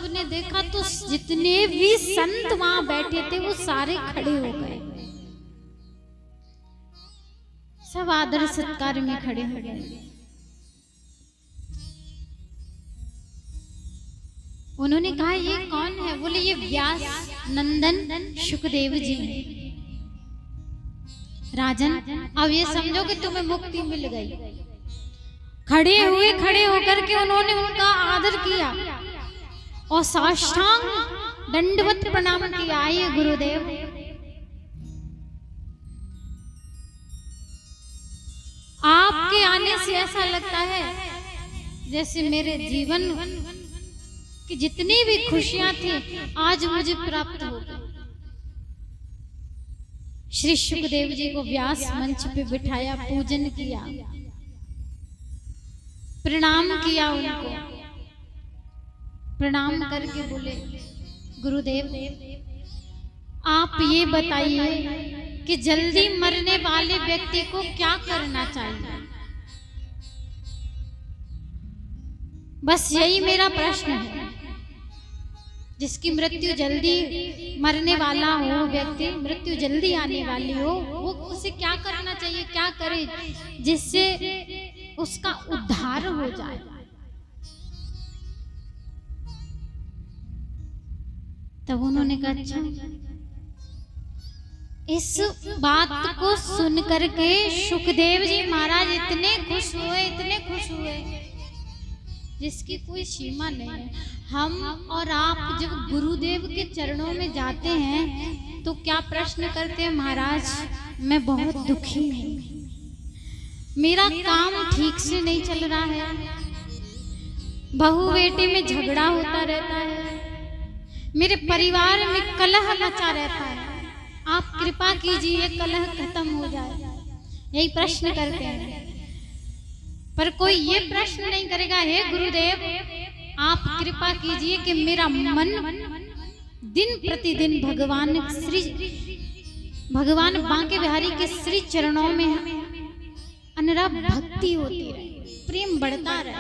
सबने देखा तो जितने भी संत वहां बैठे थे वो सारे खड़े हो गए, सब आदर सत्कार में खड़े हो गए। उन्होंने कहा ये कौन है? बोले ये व्यास नंदन सुखदेव जी हैं। राजन, अब ये समझो कि तुम्हें मुक्ति मिल गई। खड़े होकर के उन्होंने उनका आदर किया और साष्टांग दंडवत प्रणाम किया। आइए गुरुदेव। आपके आने से ऐसा लगता है जैसे मेरे जीवन कि जितनी भी खुशियां थी आज मुझे प्राप्त हो गई। श्री सुखदेव जी को व्यास मंच पे बिठाया, पूजन किया, प्रणाम किया। उनको प्रणाम करके बोले गुरुदेव आप ये बताइए कि जल्दी मरने वाले व्यक्ति को क्या करना चाहिए? बस यही मेरा प्रश्न है। जिसकी मृत्यु जल्दी मरने वाला हो, व्यक्ति मृत्यु जल्दी आने वाली हो, वो उसे क्या करना चाहिए, क्या करे जिससे उसका उद्धार हो जाए? तब उन्होंने कहा अच्छा, इस बात को सुन करके सुखदेव जी महाराज इतने खुश हुए जिसकी कोई सीमा नहीं है। हम और आप जब गुरुदेव के चरणों में जाते हैं तो क्या प्रश्न करते हैं? महाराज मैं बहुत दुखी हूँ, मेरा काम ठीक से नहीं चल रहा है, बहू बेटे में झगड़ा होता रहता है, मेरे परिवार में कलह मचा रहता है, आप कृपा कीजिए कलह खत्म हो जाए। यही प्रश्न करते हैं। पर कोई ये प्रश्न नहीं करेगा हे गुरुदेव आप कृपा कीजिए कि मेरा मन दिन प्रतिदिन भगवान बांके बिहारी के श्री चरणों में अनरा भक्ति होती रहे, प्रेम बढ़ता रहे।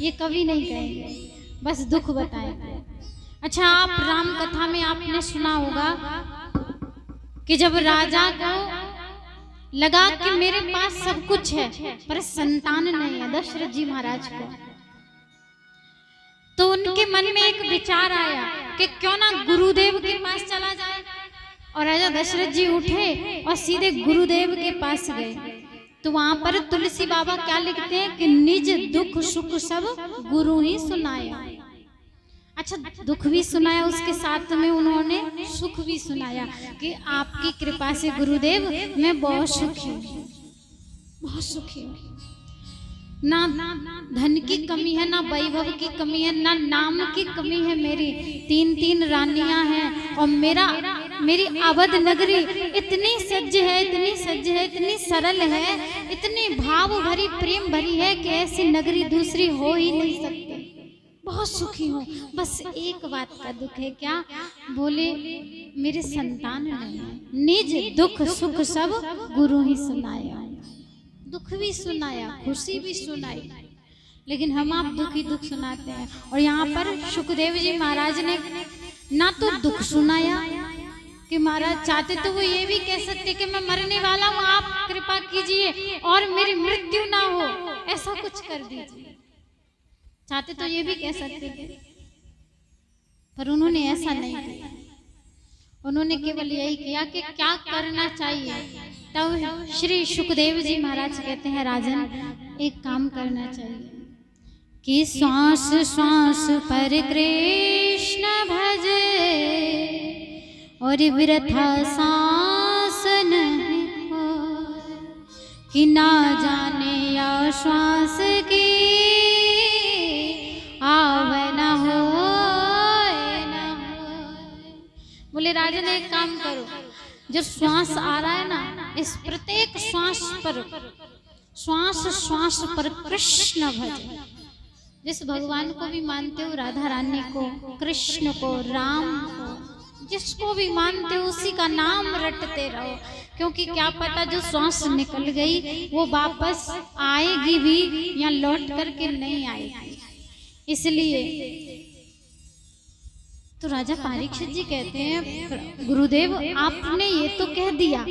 ये कभी नहीं कहेंगे, बस दुख बताएंगे। अच्छा, आप राम कथा में आपने सुना होगा कि जब राजा को लगा कि मेरे पास सब कुछ है पर संतान नहीं है, दशरथ जी महाराज को, तो उनके मन में एक विचार आया कि क्यों ना गुरुदेव के पास चला जाए। और राजा दशरथ जी उठे और सीधे गुरुदेव के पास गए। तो वहां पर तुलसी बाबा क्या लिखते हैं कि निज दुख सुख सब गुरु ही सुनाया। अच्छा, दुख भी सुनाया, उसके साथ में उन्होंने सुख भी सुनाया कि आपकी कृपा से गुरुदेव मैं बहुत सुखी हूँ, बहुत सुखी हूँ। ना धन की कमी है, ना वैभव की कमी है, ना नाम की कमी है। मेरी 3 रानियां हैं और मेरी अवध नगरी इतनी सज्ज है, इतनी सरल है, इतनी भाव भरी प्रेम भरी है कि ऐसी नगरी दूसरी हो ही नहीं सकती। बहुत सुखी हूँ, बस एक बात का दुख है। क्या? बोले मेरे संतान नहीं है। निज दुख सुख सब गुरु ही सुनाया। दुख भी सुनाया, खुशी भी सुनाई, लेकिन हम आप दुख ही दुख सुनाते हैं। और यहाँ पर सुखदेव जी महाराज ने ना तो दुख सुनाया कि महाराज चाहते तो वो ये भी कह सकते कि मैं मरने वाला हूँ, आप कृपा कीजिए और मेरी मृत्यु ना हो, ऐसा कुछ कर दीजिए। चाहते तो ये भी कह सकते थे, पर उन्होंने ऐसा नहीं किया। उन्होंने केवल यही किया कि क्या करना चाहिए। तब श्री सुखदेव जी महाराज कहते हैं राजन एक काम करना चाहिए कि श्वास श्वास पर कृष्ण भजे और वृथा सांस नहीं खोए, कि ना जाने या श्वास की आवे न हो। बोले राजन एक काम करो, जो श्वास आ रहा है ना, इस प्रत्येक श्वास पर कृष्ण भजे। जिस भगवान को भी मानते हो, राधा रानी को, कृष्ण को, राम को, जिसको भी मानते हो उसी का नाम रटते रहो, क्योंकि क्या पता जो श्वास निकल गई वो वापस आएगी भी या लौट करके नहीं आएगी। इसलिए तो राजा परीक्षित जी कहते हैं गुरुदेव आपने ये तो कह दिया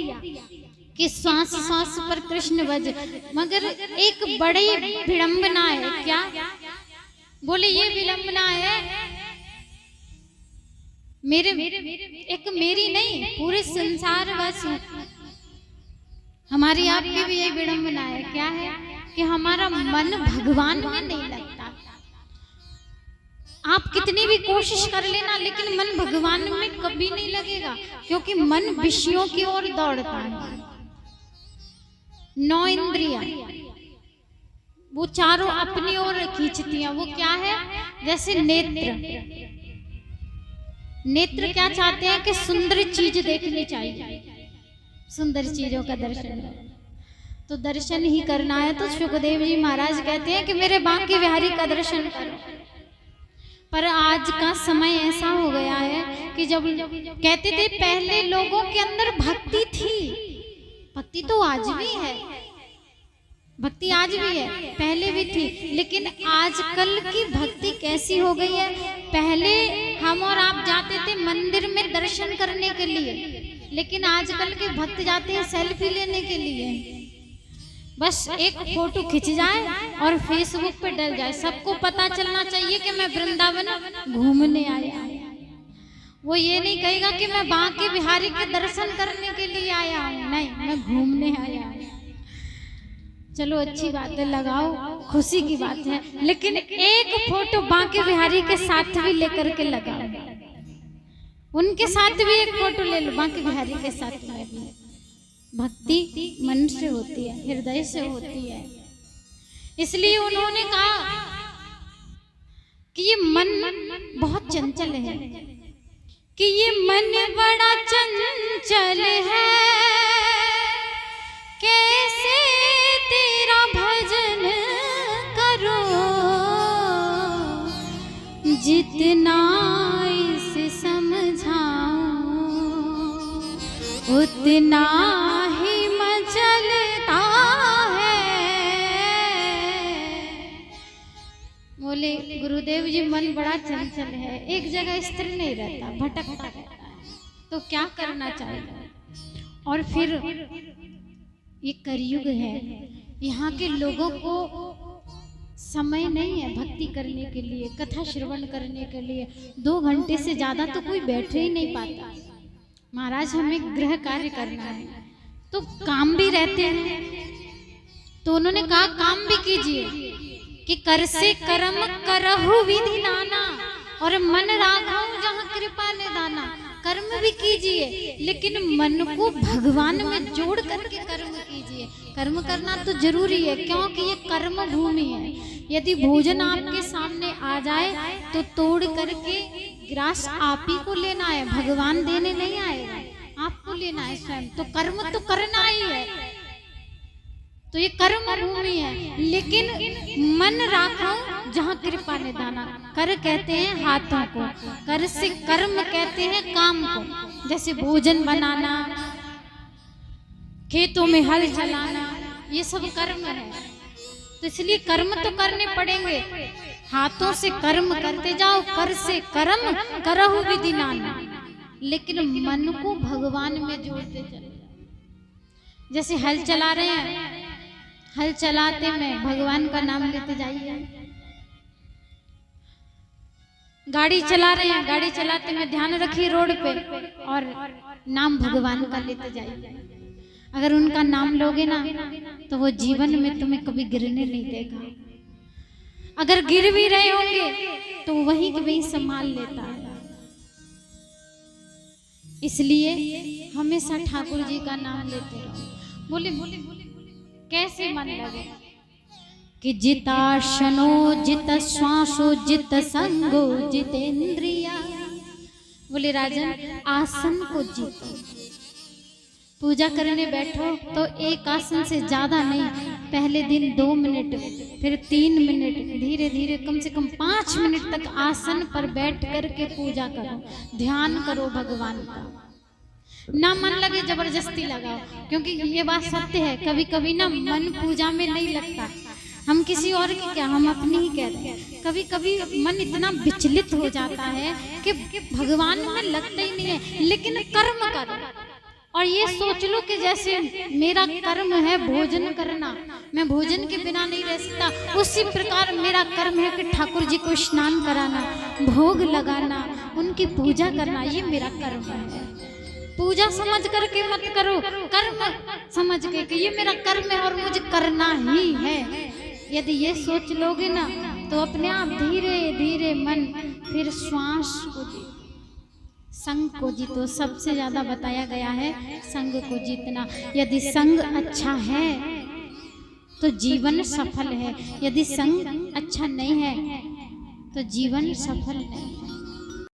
कि श्वास श्वास पर कृष्ण भज, मगर एक बड़ी विडंबना है। क्या? बोले ये विडंबना है मेरे, एक मेरी नहीं पूरे संसार वासियों, हमारी आपकी भी ये विडंबना है। क्या है? कि हमारा मन भगवान में नहीं लगता। आप कितनी भी कोशिश कर लेना लेकिन मन भगवान में कभी नहीं लगेगा, क्योंकि मन विषयों की ओर दौड़ता है। 9 इंद्रियां वो चारों अपनी ओर खींचती हैं। वो क्या है? जैसे नेत्र, नेत्र क्या चाहते हैं कि सुंदर चीज देखनी चाहिए, सुंदर चीजों का दर्शन, तो दर्शन ही करना है। तो सुखदेव जी महाराज कहते हैं कि मेरे बांके बिहारी का दर्शन करो। पर आज का समय ऐसा हो गया है कि जब कहते थे पहले लोगों के अंदर भक्ति थी, भक्ति तो आज भी है, भक्ति आज भी है, पहले भी थी, लेकिन आजकल की भक्ति कैसी हो गई है? पहले हम और आप जाते थे मंदिर में दर्शन करने के लिए, लेकिन आजकल के भक्त जाते हैं सेल्फी लेने के लिए। बस एक फोटो खिंच जाए और फेसबुक पे डल जाए, सबको पता चलना चाहिए कि मैं वृंदावन घूमने आया। वो ये नहीं कहेगा कि मैं बांके बिहारी के दर्शन करने के लिए आया हूँ, नहीं, मैं घूमने आया हूँ। चलो अच्छी बात है, लगाओ, खुशी की बात है, लेकिन एक फोटो बांके बिहारी के साथ भी लेकर के लगाओ, उनके साथ भी एक फोटो ले लो, बांके बिहारी के साथ में भी। भक्ति मन से होती है, हृदय से होती है। इसलिए उन्होंने कहा कि ये मन बहुत चंचल है, कि ये मन बड़ा चंचल है, कैसे तेरा भजन करो, जितना इसे समझाऊं उतना ही मचलता है। बोले गुरुदेव जी मन बड़ा चंचल है, एक जगह स्थिर नहीं रहता, भटकता रहता है, तो क्या करना चाहिए? और फिर ये कलयुग है, यहाँ के लोगों को समय नहीं है भक्ति करने के लिए, कथा श्रवण करने के लिए। 2 घंटे से ज्यादा तो कोई बैठ ही नहीं पाता। महाराज हमें गृह कार्य करना है, तो काम भी रहते हैं, तो उन्होंने कहा काम भी कीजिए कि कर से कर्म करहु विधि नाना, और मन राखो जहाँ कृपा निधाना। कर्म भी कीजिए लेकिन मन को भगवान में जोड़ करके कर्म कीजिए। कर्म करना तो जरूरी है, क्योंकि ये कर्म भूमि है। यदि भोजन आपके सामने आ जाए तो तोड़ करके ग्रास आप ही को लेना है, भगवान देने नहीं आएगा, आपको लेना है स्वयं। तो कर्म तो करना ही है, तो ये कर्म भूमि है। लेकिन मन राखो जहाँ कृपा निधाना। कर कहते हैं हाथों को, कर से कर्म कहते हैं काम को, जैसे भोजन बनाना, खेतों में हल चलाना, ये सब कर्म है। तो इसलिए कर्म तो करने पड़ेंगे, हाथों से कर्म करते जाओ, कर से कर्म करहु विधि नाना, लेकिन मन को भगवान में जोड़ते चले। जैसे हल चला रहे हैं, हल चलाते में भगवान का नाम लेते जाइए। गाड़ी चला रहे हैं, गाड़ी चलाते में ध्यान रखिए रोड पे और नाम भगवान का लेते जाइए। अगर उनका नाम लोगे ना तो वो जीवन में तुम्हें कभी गिरने नहीं देगा। अगर गिर भी रहे होंगे तो वहीं के वहीं संभाल लेता है। इसलिए हमेशा ठाकुर जी का नाम लेते रहो। बोले बोले बोले कैसे मन लगे कि जिताशनो जित श्वासो जित संगो जितेंद्रिया। बोले राजन आसन को जीतो, पूजा करने बैठो तो एक आसन से ज्यादा नहीं, पहले दिन 2 मिनट, फिर 3 मिनट, धीरे धीरे कम से कम 5 मिनट तक आसन पर बैठ करके पूजा करो, ध्यान करो भगवान का। ना मन लगे जबरदस्ती लगाओ, क्योंकि ये बात सत्य है, कभी कभी ना मन पूजा में नहीं लगता। हम किसी और की क्या, हम अपनी ही कह रहे हैं। कभी कभी मन इतना विचलित हो जाता है कि भगवान में लगता ही नहीं है, लेकिन कर्म करो और ये सोच लो कि जैसे मेरा कर्म है भोजन करना, मैं भोजन के बिना नहीं रह सकता, उसी प्रकार मेरा कर्म है कि ठाकुर जी को स्नान कराना, भोग लगाना, उनकी पूजा करना, ये मेरा कर्म है। पूजा समझ करके मत करो, कर्म समझ के कि ये मेरा कर्म है और मुझे करना ही है। यदि ये सोच लोगे ना तो अपने आप धीरे धीरे मन फिर श्वास को जीत, संग को जीतो। सबसे ज्यादा बताया गया है संग को जीतना। यदि संग अच्छा है तो जीवन सफल है, यदि संग अच्छा नहीं है तो जीवन सफल नहीं है।